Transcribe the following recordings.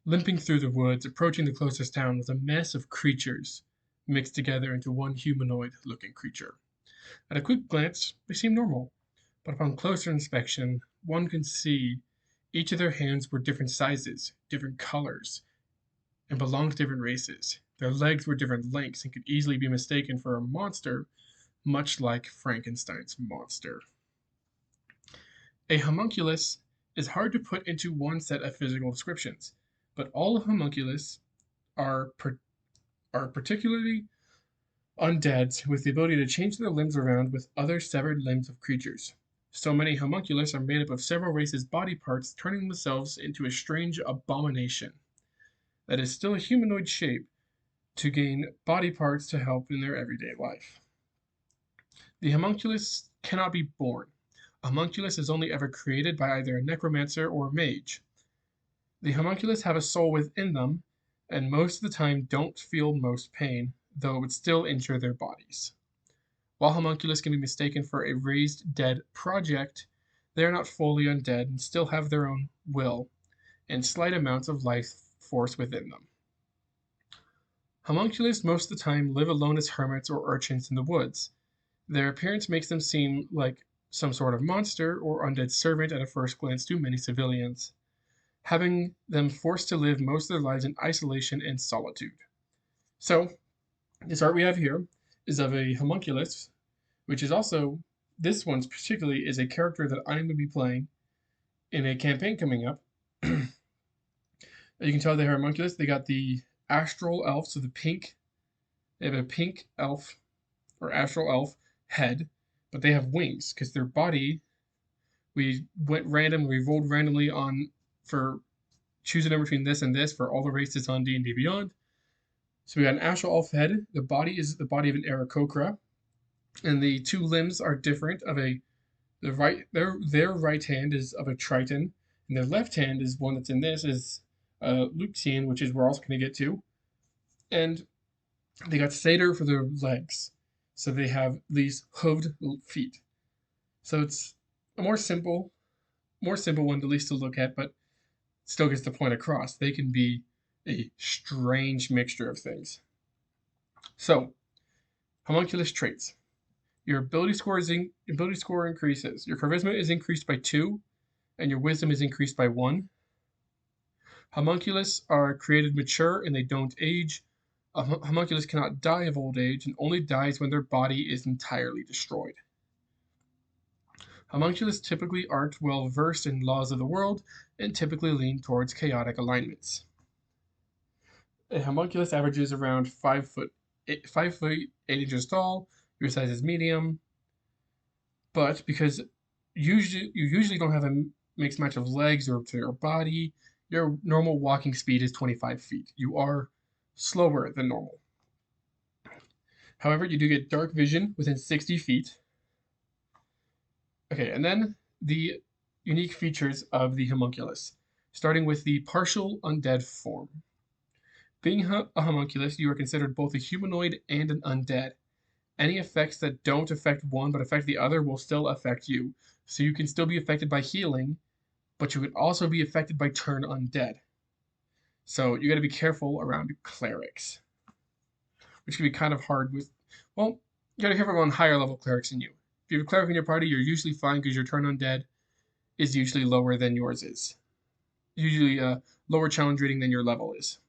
Limping through the woods, approaching the closest town was a mess of creatures mixed together into one humanoid-looking creature. At a quick glance, they seemed normal, but upon closer inspection, one could see each of their hands were different sizes, different colors, and belonged to different races. Their legs were different lengths and could easily be mistaken for a monster, much like Frankenstein's monster. A homunculus is hard to put into one set of physical descriptions, but all homunculus are, are particularly undeads with the ability to change their limbs around with other severed limbs of creatures. So many homunculus are made up of several races' body parts, turning themselves into a strange abomination that is still a humanoid shape to gain body parts to help in their everyday life. The homunculus cannot be born. A homunculus is only ever created by either a necromancer or a mage. The homunculus have a soul within them, and most of the time don't feel most pain, though it would still injure their bodies. While homunculus can be mistaken for a raised dead project, they are not fully undead and still have their own will and slight amounts of life force within them. Homunculus most of the time live alone as hermits or urchins in the woods. Their appearance makes them seem like some sort of monster or undead servant at a first glance to many civilians, having them forced to live most of their lives in isolation and solitude. So, this art we have here is of a homunculus, which is also, this one's particularly is a character that I'm going to be playing in a campaign coming up. You can tell they are homunculus. They got the astral elf, so they have a pink elf or astral elf head, but they have wings because their body, we rolled randomly on for choosing in between this and this for all the races on D&D Beyond. So we got an astral elf head. The body is the body of an Aarakocra, and the two limbs are different. Their right hand is of a Triton, and their left hand is one that's in this is Luxian, which is we're also going to get to, and they got satyr for their legs, so they have these hooved feet. So it's a more simple one at least to look at, but still gets the point across. They can be a strange mixture of things. So, homunculus traits. Your ability score increases. Your charisma is increased by 2, and your wisdom is increased by 1. Homunculus are created mature and they don't age. A homunculus cannot die of old age and only dies when their body is entirely destroyed. Homunculus typically aren't well versed in laws of the world and typically lean towards chaotic alignments. A homunculus averages around 5 foot 8 inches tall. Your size is medium, but because you usually don't have a mixed match of legs or to your body, your normal walking speed is 25 feet. You are slower than normal. However, you do get dark vision within 60 feet. Okay, and then the unique features of the homunculus, starting with the partial undead form. Being a homunculus, you are considered both a humanoid and an undead. Any effects that don't affect one but affect the other will still affect you. So you can still be affected by healing, but you can also be affected by turn undead. So you got to be careful around clerics, which can be kind of hard with, well, you got to be careful around higher level clerics than you. If you have a cleric in your party, you're usually fine because your turn undead is usually lower than yours is. Usually lower challenge rating than your level is.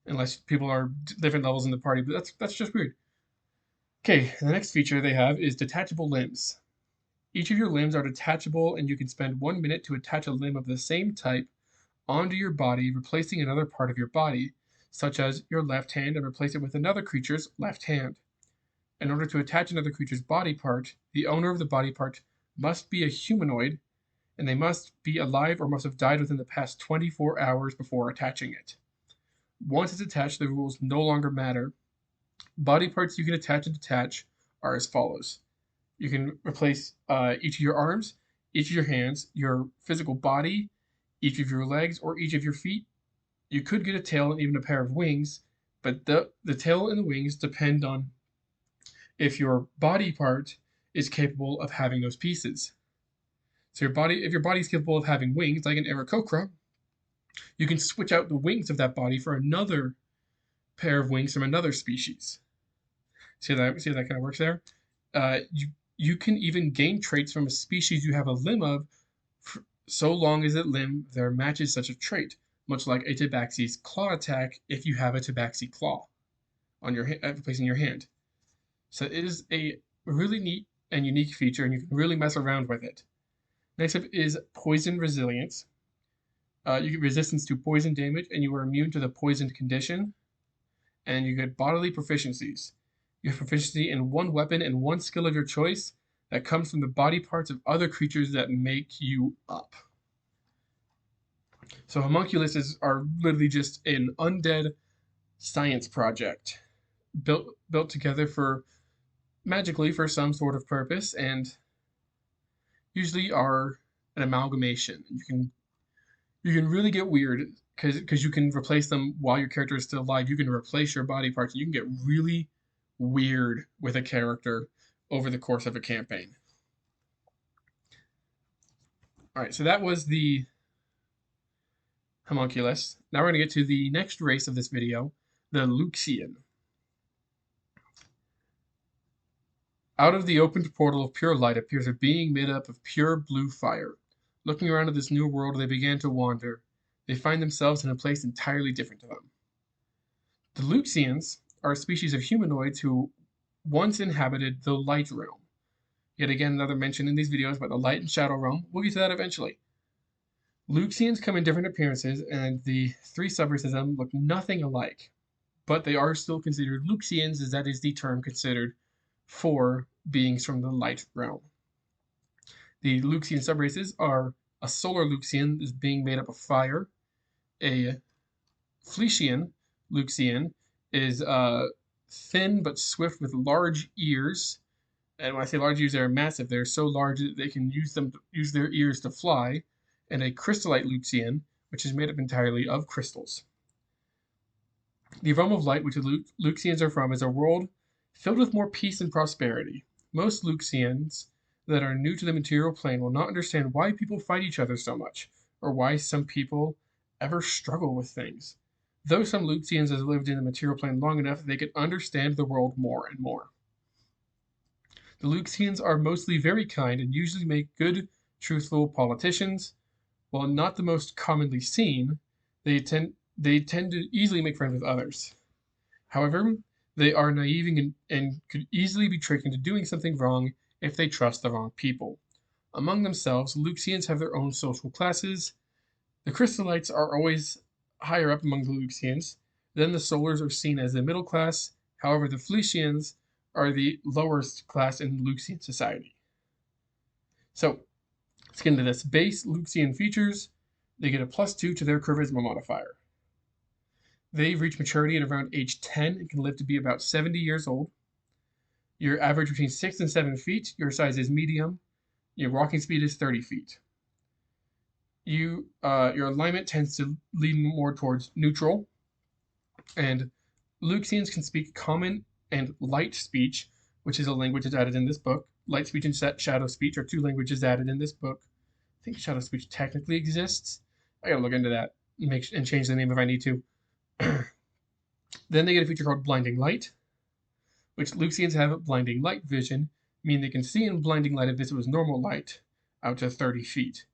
Unless people are different levels in the party, but that's just weird. Okay, the next feature they have is detachable limbs. Each of your limbs are detachable, and you can spend 1 minute to attach a limb of the same type onto your body, replacing another part of your body, such as your left hand, and replace it with another creature's left hand. In order to attach another creature's body part, the owner of the body part must be a humanoid, and they must be alive or must have died within the past 24 hours before attaching it. Once it's attached, the rules no longer matter. Body parts you can attach and detach are as follows. You can replace each of your arms, each of your hands, your physical body, each of your legs, or each of your feet. You could get a tail and even a pair of wings, but the tail and the wings depend on if your body part is capable of having those pieces. So if your body is capable of having wings, like an Aarakocra, You can switch out the wings of that body for another pair of wings from another species. See how that kind of works there? You can even gain traits from a species you have a limb of, so long as that limb there matches such a trait, much like a tabaxi's claw attack if you have a tabaxi claw on your placed in your hand. So it is a really neat and unique feature, and you can really mess around with it. Next up is poison resilience. You get resistance to poison damage, and you are immune to the poisoned condition. And you get bodily proficiencies. You have proficiency in one weapon and one skill of your choice that comes from the body parts of other creatures that make you up. So homunculuses are literally just an undead science project built together for magically for some sort of purpose, and usually are an amalgamation. You can really get weird because you can replace them while your character is still alive. You can replace your body parts. You can get really weird with a character over the course of a campaign. All right, so that was the homunculus. Now we're going to get to the next race of this video, the Luxian. Out of the opened portal of pure light appears a being made up of pure blue fire. Looking around at this new world, they began to wander. They find themselves in a place entirely different to them. The Luxians are a species of humanoids who once inhabited the light realm. Yet again, another mention in these videos about the light and shadow realm. We'll get to that eventually. Luxians come in different appearances, and the three subraces of them look nothing alike. But they are still considered Luxians, as that is the term considered for beings from the light realm. The Luxian subraces are a solar Luxian, is being made up of fire. A Fleecian Luxian is thin but swift with large ears. And when I say large ears, they're massive. They're so large that they can use their ears to fly. And a crystallite Luxian, which is made up entirely of crystals. The realm of light, which the Luxians are from, is a world filled with more peace and prosperity. Most Luxians that are new to the material plane will not understand why people fight each other so much, or why some people ever struggle with things. Though some Luxians have lived in the material plane long enough, they can understand the world more and more. The Luxians are mostly very kind and usually make good, truthful politicians. While not the most commonly seen, they tend to easily make friends with others. However, they are naive and could easily be tricked into doing something wrong if they trust the wrong people. Among themselves, Luxians have their own social classes. The crystallites are always higher up among the Luxians. Then the solars are seen as the middle class. However, the Fleecians are the lowest class in Luxian society. So, let's get into this. Base Luxian features, they get a +2 to their charisma modifier. They reach maturity at around age 10 and can live to be about 70 years old. Your average between 6 and 7 feet. Your size is medium. Your walking speed is 30 feet. Your alignment tends to lean more towards neutral. And Luxians can speak common and light speech, which is a language that's added in this book. Light speech and shadow speech are two languages added in this book. I think shadow speech technically exists. I gotta look into that and change the name if I need to. Then they get a feature called blinding light, which Luxians have blinding light vision, meaning they can see in blinding light if this was normal light, out to 30 feet.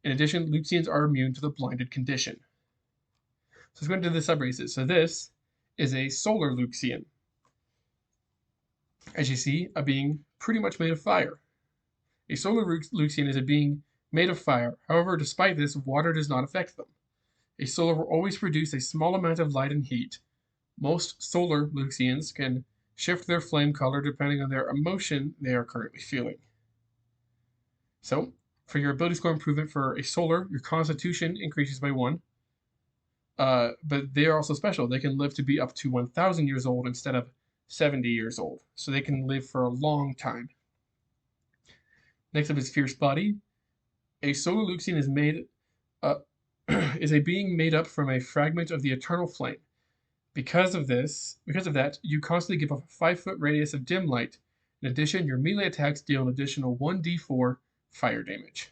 In addition, Luxians are immune to the blinded condition. So let's go into the subraces. So this is a solar Luxian. As you see, a being pretty much made of fire. A solar Luxian is a being made of fire. However, despite this, water does not affect them. A solar will always produce a small amount of light and heat. Most solar Luxians can shift their flame color depending on their emotion they are currently feeling. So, for your ability score improvement for a solar, your constitution increases by 1. But they are also special. They can live to be up to 1,000 years old instead of 70 years old. So they can live for a long time. Next up is fierce body. A solar Luxian is a being made up from a fragment of the eternal flame. Because of that, you constantly give off a 5-foot radius of dim light. In addition, your melee attacks deal an additional 1d4 fire damage.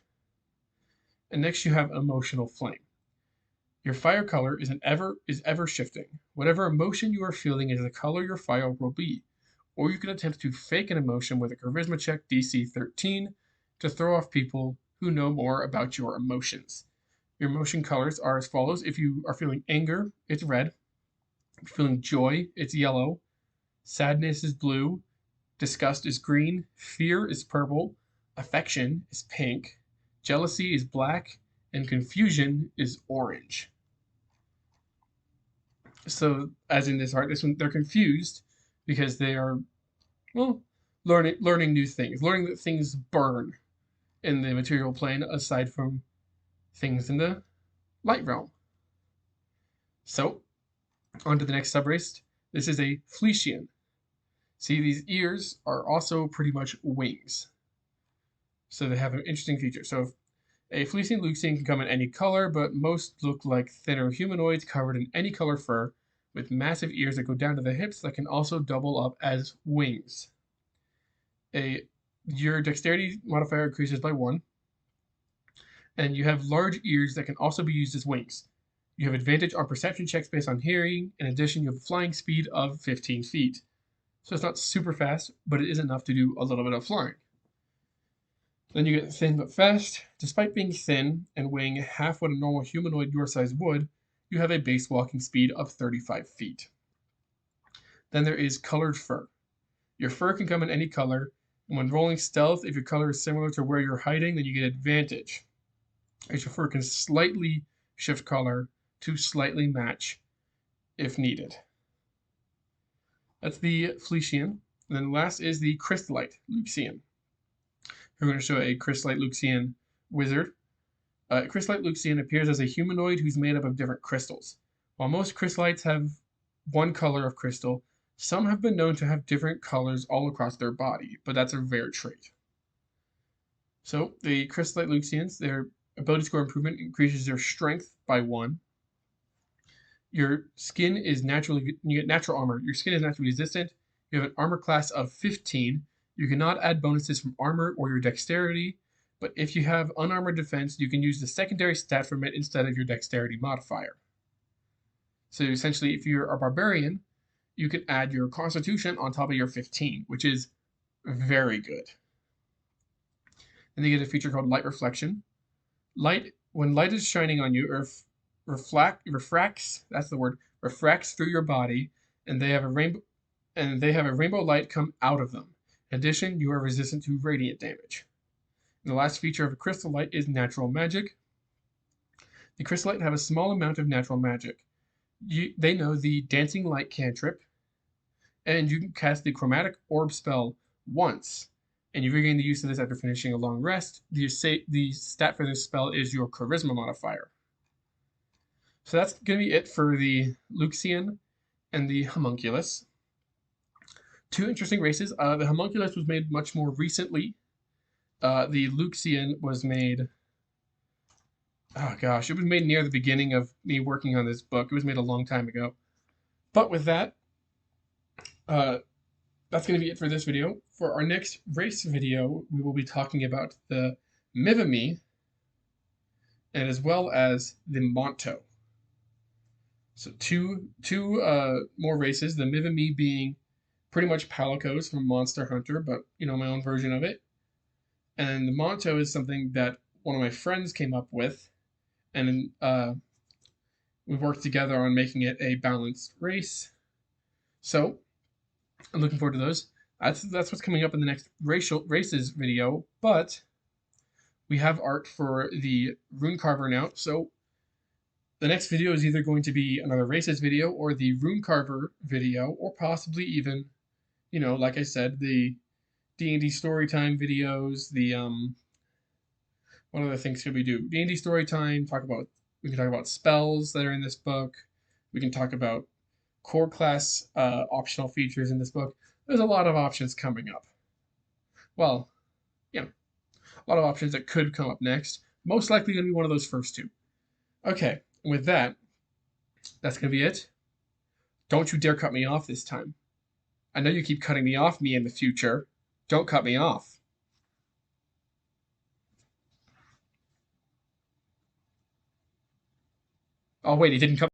And next you have emotional flame. Your fire color is ever shifting. Whatever emotion you are feeling is the color your fire will be. Or you can attempt to fake an emotion with a charisma check DC 13 to throw off people who know more about your emotions. Your emotion colors are as follows. If you are feeling anger, it's red. If you're feeling joy, it's yellow. Sadness is blue. Disgust is green. Fear is purple. Affection is pink. Jealousy is black. And confusion is orange. So, as in this art, this one, they're confused because they are, well, learning new things, learning that things burn in the material plane aside from things in the light realm. So, on to the next subrace. This is a Fleecian. See, these ears are also pretty much wings. So they have an interesting feature. So a Fleecian Luxian can come in any color, but most look like thinner humanoids covered in any color fur with massive ears that go down to the hips that can also double up as wings. Your dexterity modifier increases by 1, and you have large ears that can also be used as wings. You have advantage on perception checks based on hearing. In addition, you have a flying speed of 15 feet. So it's not super fast, but it is enough to do a little bit of flying. Then you get thin but fast. Despite being thin and weighing half what a normal humanoid your size would, you have a base walking speed of 35 feet. Then there is colored fur. Your fur can come in any color, and when rolling stealth, if your color is similar to where you're hiding, then you get advantage, as your fur can slightly shift color to slightly match if needed. That's the Fleecian. And then last is the Crystallite Luxian. We're going to show a Crystallite Luxian wizard. Crystallite Luxian appears as a humanoid who's made up of different crystals. While most crystallites have one color of crystal, some have been known to have different colors all across their body, but that's a rare trait. So the Crystallite Luxians, their ability score improvement increases their strength by 1. Your skin is you get natural armor. Your skin is naturally resistant. You have an armor class of 15. You cannot add bonuses from armor or your dexterity, but if you have unarmored defense, you can use the secondary stat from it instead of your dexterity modifier. So essentially, if you're a barbarian, you can add your constitution on top of your 15, which is very good. Then you get a feature called light reflection. When light is shining on you, refracts through your body, and they have a rainbow light come out of them. In addition, you are resistant to radiant damage. And the last feature of a crystal light is natural magic. The crystal light have a small amount of natural magic. They know the dancing light cantrip, and you can cast the chromatic orb spell once, and you regain the use of this after finishing a long rest. The stat for this spell is your charisma modifier. So that's going to be it for the Luxian and the Homunculus. Two interesting races. The Homunculus was made much more recently. The Luxian was made, it was made near the beginning of me working on this book. It was made a long time ago. But with that, that's going to be it for this video. For our next race video, we will be talking about the Mivimi, and as well as the Monto. So two more races, the Mivimi being pretty much Palicos from Monster Hunter, but, my own version of it. And the Monto is something that one of my friends came up with, and we worked together on making it a balanced race. So I'm looking forward to those. That's what's coming up in the next races video, but we have art for the Rune Carver now. So the next video is either going to be another races video or the Rune Carver video, or possibly even, like I said, the D&D Storytime videos, the, what other things could we do? D&D Storytime, we can talk about spells that are in this book. We can talk about core class optional features in this book. There's a lot of options coming up. Well, a lot of options that could come up next. Most likely going to be one of those first two. Okay, with that, that's going to be it. Don't you dare cut me off this time. I know you keep cutting me off, me in the future. Don't cut me off. Oh wait, it didn't come.